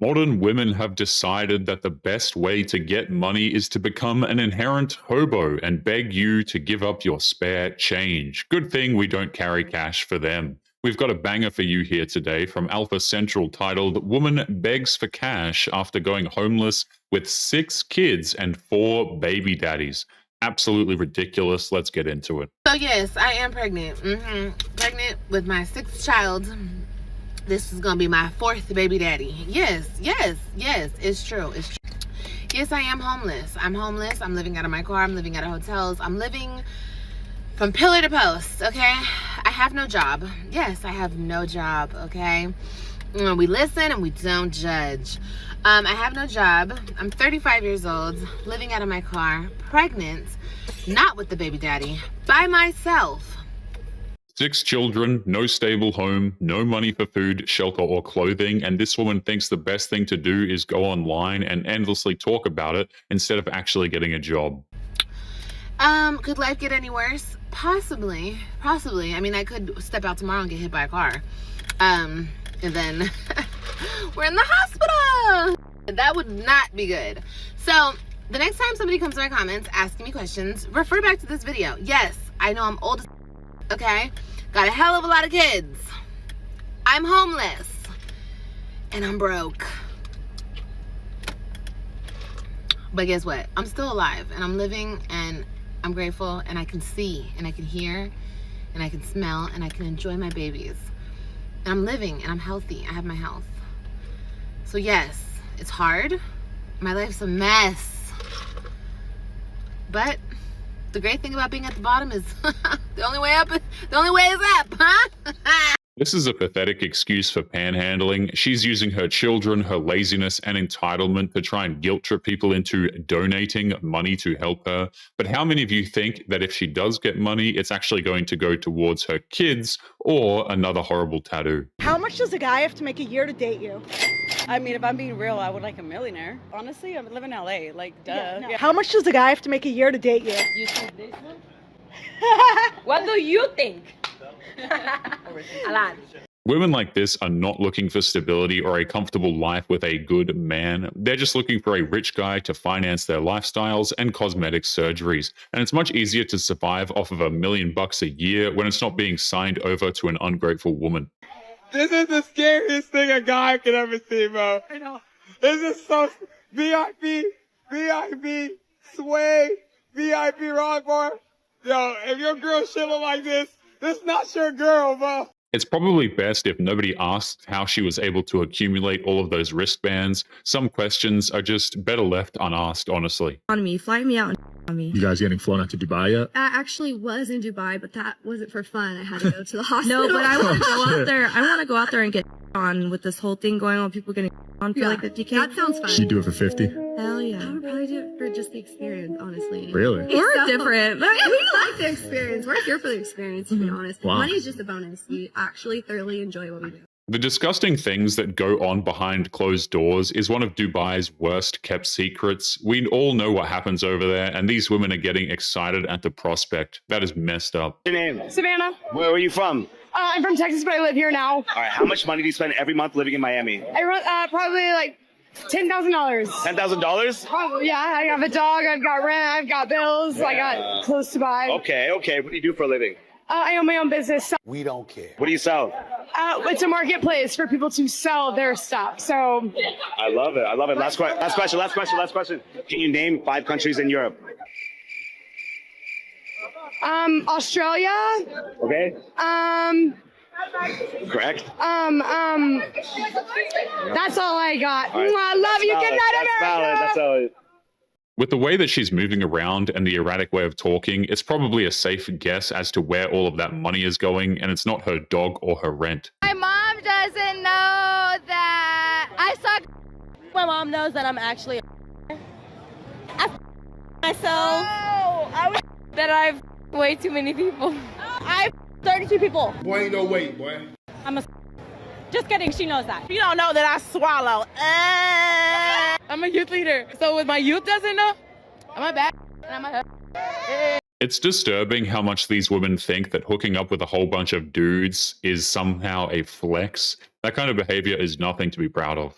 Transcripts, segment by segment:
Modern women have decided that the best way to get money is to become an inherent hobo and beg you to give up your spare change. Good thing we don't carry cash for them. We've got a banger for you here today from Alpha Central titled Woman Begs for Cash After Going Homeless with 6 Kids and 4 Baby Daddies. Absolutely ridiculous. Let's get into it. So yes, I am pregnant. Pregnant with my 6th child. This is gonna be my 4th baby daddy. Yes, it's true. Yes, I am homeless. I'm homeless. I'm living out of my car. I'm living out of hotels. I'm living from pillar to post, okay? I have no job. Yes, I have no job, okay? We listen and we don't judge. I have no job. I'm 35 years old, living out of my car, pregnant, not with the baby daddy, by myself. 6 children, no stable home, no money for food, shelter, or clothing, and this woman thinks the best thing to do is go online and endlessly talk about it instead of actually getting a job. Could life get any worse? Possibly. I mean, I could step out tomorrow and get hit by a car. And then we're in the hospital. That would not be good. So the next time somebody comes to my comments asking me questions, refer back to this video. Yes, I know I'm old, okay? Got a hell of a lot of kids. I'm homeless. And I'm broke. But guess what? I'm still alive and I'm living and I'm grateful and I can see and I can hear and I can smell and I can enjoy my babies. And I'm living and I'm healthy. I have my health. So yes, it's hard. My life's a mess. But the great thing about being at the bottom is the only way is up, huh? This is a pathetic excuse for panhandling. She's using her children, her laziness, and entitlement to try and guilt trip people into donating money to help her. But how many of you think that if she does get money, it's actually going to go towards her kids or another horrible tattoo? How much does a guy have to make a year to date you? I mean, if I'm being real, I would like a millionaire. Honestly, I live in LA, like, duh. Yeah. How much does a guy have to make a year to date you? You think this one? What do you think? A lot. Women like this are not looking for stability or a comfortable life with a good man. They're just looking for a rich guy to finance their lifestyles and cosmetic surgeries. And it's much easier to survive off of $1 million a year when it's not being signed over to an ungrateful woman. This is the scariest thing a guy could ever see, bro. I know. This is so VIP, sway, VIP rock bar. Yo, if your girl shit look like this not your girl, bro. It's probably best if nobody asks how she was able to accumulate all of those wristbands. Some questions are just better left unasked, honestly. On me, fly me out and on me. You guys getting flown out to Dubai yet? I actually was in Dubai, but that wasn't for fun. I had to go to the hospital. No, but I want to go out there. I want to go out there and get on with this whole thing going on. People getting on for like the DK. That sounds fun. She'd do it for 50? Hell yeah. I would probably do it for just the experience, honestly. Really? We're different. We like the experience. We're here for the experience, to be honest. Wow. Money is just a bonus. We actually thoroughly enjoy what we do. The disgusting things that go on behind closed doors is one of Dubai's worst kept secrets. We all know what happens over there, and these women are getting excited at the prospect. That is messed up. Your name? Savannah. Where are you from? I'm from Texas, but I live here now. All right, how much money do you spend every month living in Miami? I run probably like $10,000. $10,000? Probably, yeah. I have a dog. I've got rent. I've got bills. I got clothes to buy. Okay. What do you do for a living? I own my own business. We don't care. What do you sell? It's a marketplace for people to sell their stuff. So I love it. Last question. Can you name 5 countries in Europe? Australia. Okay. Correct. That's all I got. All right. I love you. Good night, That's valid. That's valid. With the way that she's moving around and the erratic way of talking, it's probably a safe guess as to where all of that money is going, and it's not her dog or her rent. My mom doesn't know that I suck. My mom knows that I'm actually myself. That I've way too many people. I've 32 people. Boy, ain't no weight, boy. I'm a just kidding, she knows that. You don't know that I swallow. I'm a youth leader. So if my youth doesn't know, I'm a bad and I'm a It's disturbing how much these women think that hooking up with a whole bunch of dudes is somehow a flex. That kind of behavior is nothing to be proud of.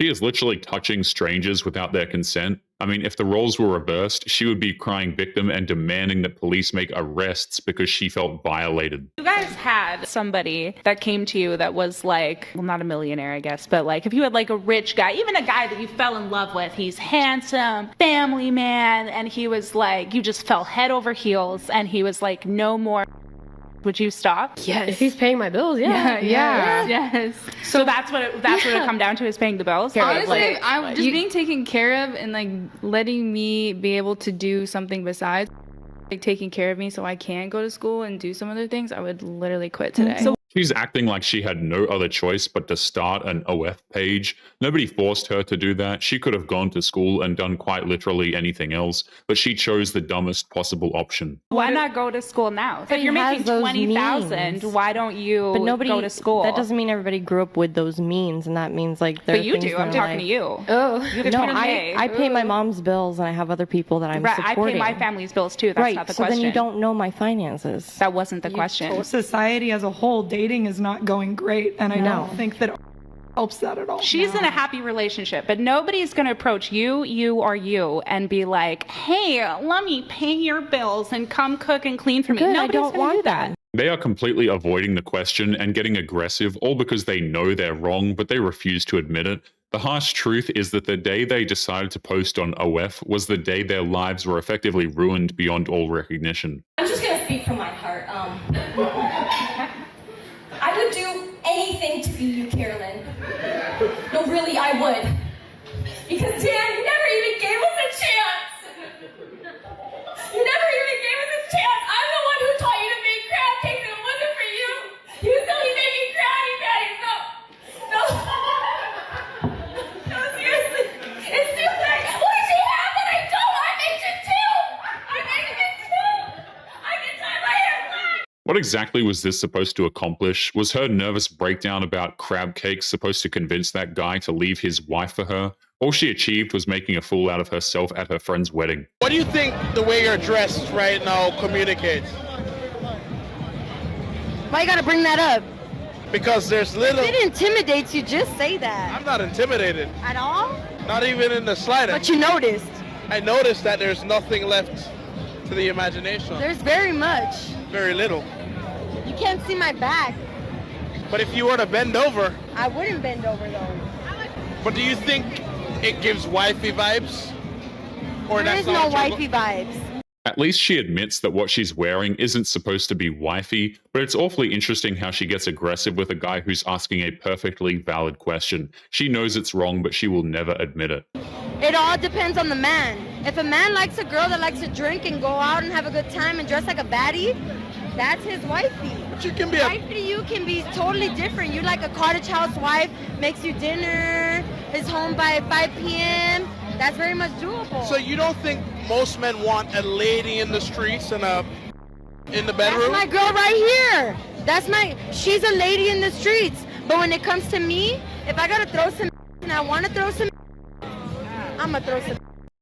She is literally touching strangers without their consent. I mean, if the roles were reversed, she would be crying victim and demanding that police make arrests because she felt violated. You guys had somebody that came to you that was like, well, not a millionaire, I guess, but like if you had like a rich guy, even a guy that you fell in love with, he's handsome, family man, and he was like, you just fell head over heels, and he was like, no more. Would you stop? Yes. If he's paying my bills, yeah. Yes. So that's what it come down to, is paying the bills. Honestly, I'm just being taken care of and like letting me be able to do something besides like taking care of me so I can go to school and do some other things. I would literally quit today. She's acting like she had no other choice but to start an OF page. Nobody forced her to do that. She could have gone to school and done quite literally anything else, but she chose the dumbest possible option. Why not go to school now? If you're making $20,000, why don't you go to school? That doesn't mean everybody grew up with those means, and that means like But you do. I'm talking to you. Oh, No, I pay my mom's bills, and I have other people that I'm supporting. I pay my family's bills too. That's not the question. So then you don't know my finances. That wasn't the question. Society as a whole, dating is not going great, and I don't think that helps that at all. She's in a happy relationship, but nobody's going to approach you and be like, hey, let me pay your bills and come cook and clean for me. Good, Nobody's I don't gonna want do that. They are completely avoiding the question and getting aggressive, all because they know they're wrong, but they refuse to admit it. The harsh truth is that the day they decided to post on OF was the day their lives were effectively ruined beyond all recognition. I'm just going to speak from my heart. I would do anything to be you, Carolyn. No, really, I would. Because, Dan, you never even gave us a chance. You never even gave us a chance. I'm the one who taught you to make crab cakes, and it wasn't for you. You still made me Krabby Patties. No. No, seriously. It's too late. What did you have that I don't? I made you too. I made you too. I can tie my hair black. What exactly was this supposed to accomplish? Was her nervous breakdown about crab cakes supposed to convince that guy to leave his wife for her? All she achieved was making a fool out of herself at her friend's wedding. What do you think the way you're dressed right now communicates? Why you gotta bring that up? Because there's little... It intimidates you, just say that. I'm not intimidated. At all? Not even in the slightest. But you noticed. I noticed that there's nothing left to the imagination. There's very much. Very little. You can't see my back. But if you were to bend over... I wouldn't bend over though. But do you think it gives wifey vibes? Or There is no wifey vibes. At least she admits that what she's wearing isn't supposed to be wifey, but it's awfully interesting how she gets aggressive with a guy who's asking a perfectly valid question. She knows it's wrong, but she will never admit it. It all depends on the man. If a man likes a girl that likes to drink and go out and have a good time and dress like a baddie, that's his wifey. But you can be Wifey to you can be totally different. You like a cottage housewife, makes you dinner, is home by 5 p.m. That's very much doable. So you don't think most men want a lady in the streets and in the bedroom? That's my girl right here. She's a lady in the streets. But when it comes to me, if I gotta throw some and I wanna throw some, I'm gonna throw some.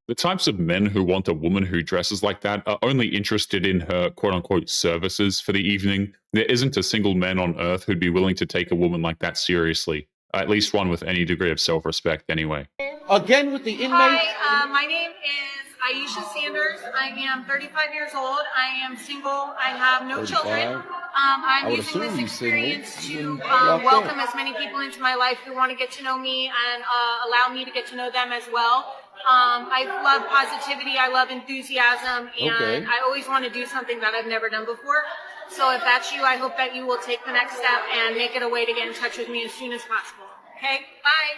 The types of men who want a woman who dresses like that are only interested in her quote-unquote services for the evening. There isn't a single man on earth who'd be willing to take a woman like that seriously. At least one with any degree of self-respect anyway. Again with the inmate. Hi, my name is Aisha Sanders. I am 35 years old. I am single. I have no 35? children. I'm using this experience to welcome as many people into my life who want to get to know me and allow me to get to know them as well. I love positivity. I love enthusiasm, and I always want to do something that I've never done before. So if that's you, I hope that you will take the next step and make it a way to get in touch with me as soon as possible. Okay, bye.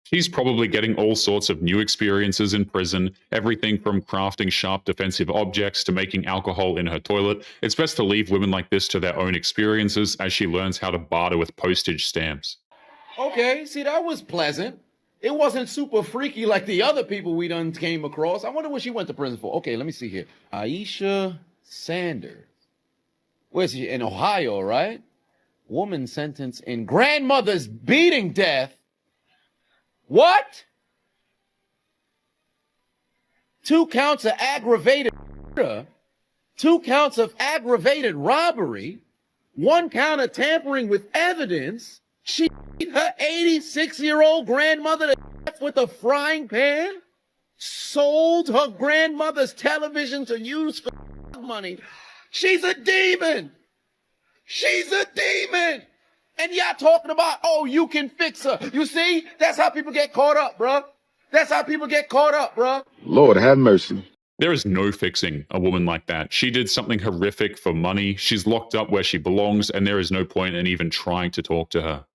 He's probably getting all sorts of new experiences in prison, everything from crafting sharp defensive objects to making alcohol in her toilet. It's best to leave women like this to their own experiences as she learns how to barter with postage stamps. Okay, see, that was pleasant. It wasn't super freaky like the other people we done came across. I wonder what she went to prison for. Okay, let me see here. Aisha Sanders. Where's she? In Ohio, right? Woman sentenced in grandmother's beating death. What? 2 counts of aggravated murder, 2 counts of aggravated robbery, 1 count of tampering with evidence, She her 86-year-old grandmother to death with a frying pan? Sold her grandmother's television to use for money. She's a demon. She's a demon. And y'all talking about, oh, you can fix her. You see? That's how people get caught up, bruh. That's how people get caught up, bruh. Lord have mercy. There is no fixing a woman like that. She did something horrific for money. She's locked up where she belongs, and there is no point in even trying to talk to her.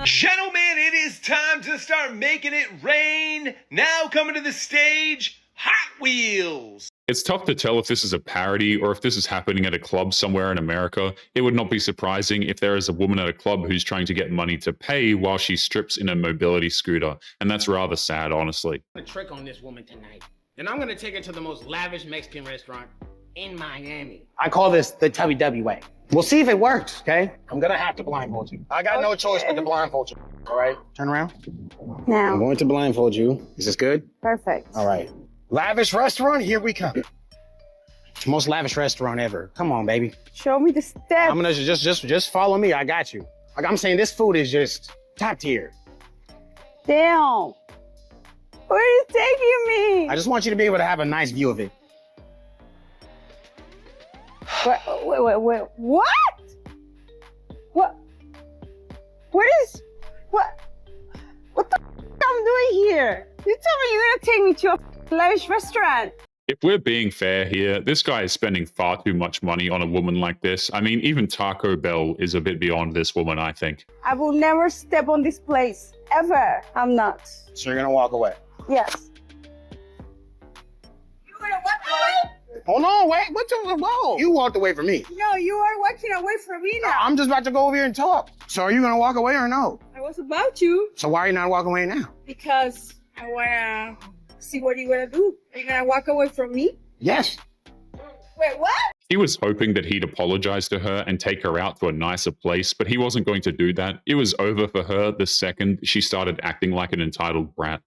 Gentlemen, it is time to start making it rain. Now coming to the stage, Hot Wheels. It's tough to tell if this is a parody or if this is happening at a club somewhere in America. It would not be surprising if there is a woman at a club who's trying to get money to pay while she strips in a mobility scooter. And that's rather sad, honestly. A trick on this woman tonight. And I'm gonna take her to the most lavish Mexican restaurant in Miami. I call this the Tubby W way. We'll see if it works, okay? I'm gonna have to blindfold you. I got no choice but to blindfold you. All right, turn around. Now. I'm going to blindfold you. Is this good? Perfect. All right. Lavish restaurant, here we come. Most lavish restaurant ever. Come on, baby. Show me the steps. I'm gonna just follow me. I got you. Like I'm saying, this food is just top tier. Damn. Where are you taking me? I just want you to be able to have a nice view of it. Wait. What? What? What the I'm doing here? You tell me you're gonna take me to a lavish restaurant. If we're being fair here, this guy is spending far too much money on a woman like this. I mean, even Taco Bell is a bit beyond this woman, I think. I will never step on this place, ever. I'm not. So you're gonna walk away? Yes. You're gonna walk away? Hold on, wait, whoa. You walked away from me. No, you are walking away from me now. I'm just about to go over here and talk. So are you gonna walk away or no? I was about to. So why are you not walking away now? Because I wanna see what you're gonna do. Are you gonna walk away from me? Yes. Wait, what? He was hoping that he'd apologize to her and take her out to a nicer place, but he wasn't going to do that. It was over for her the second she started acting like an entitled brat.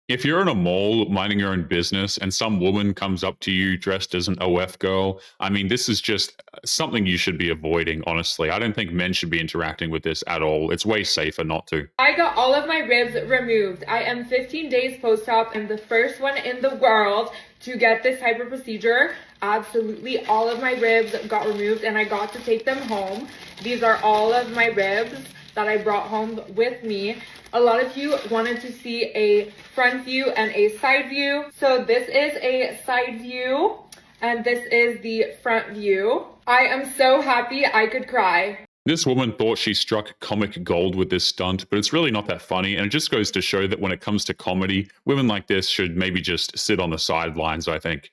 If you're in a mall minding your own business and some woman comes up to you dressed as an OF girl, I mean, this is just something you should be avoiding, honestly. I don't think men should be interacting with this at all. It's way safer not to. I got all of my ribs removed. I am 15 days post-op and the first one in the world to get this type of procedure. Absolutely all of my ribs got removed and I got to take them home. These are all of my ribs that I brought home with me. A lot of you wanted to see a front view and a side view. So this is a side view and this is the front view. I am so happy I could cry. This woman thought she struck comic gold with this stunt, but it's really not that funny, and it just goes to show that when it comes to comedy, women like this should maybe just sit on the sidelines, I think.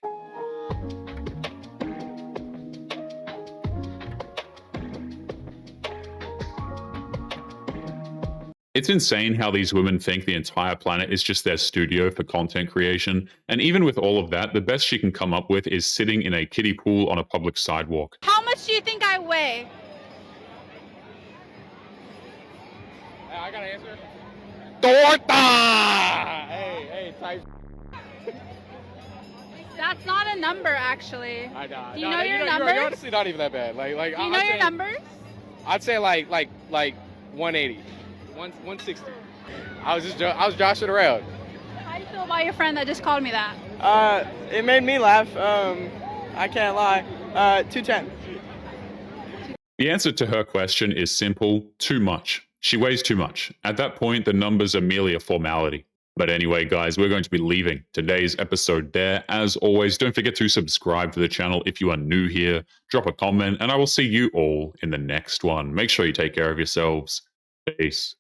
It's insane how these women think the entire planet is just their studio for content creation, and even with all of that, the best she can come up with is sitting in a kiddie pool on a public sidewalk. How much do you think I weigh? I got an answer. Torta! Hey, type. That's not a number, actually. I know. Do you know your numbers? You're honestly not even that bad. Do you know your numbers? I'd say like 180. 160. I was joshing around. How do you feel about your friend that just called me that? It made me laugh. I can't lie. 210. The answer to her question is simple: too much. She weighs too much. At that point, the numbers are merely a formality. But anyway, guys, we're going to be leaving today's episode there. As always, don't forget to subscribe to the channel if you are new here. Drop a comment, and I will see you all in the next one. Make sure you take care of yourselves. Peace.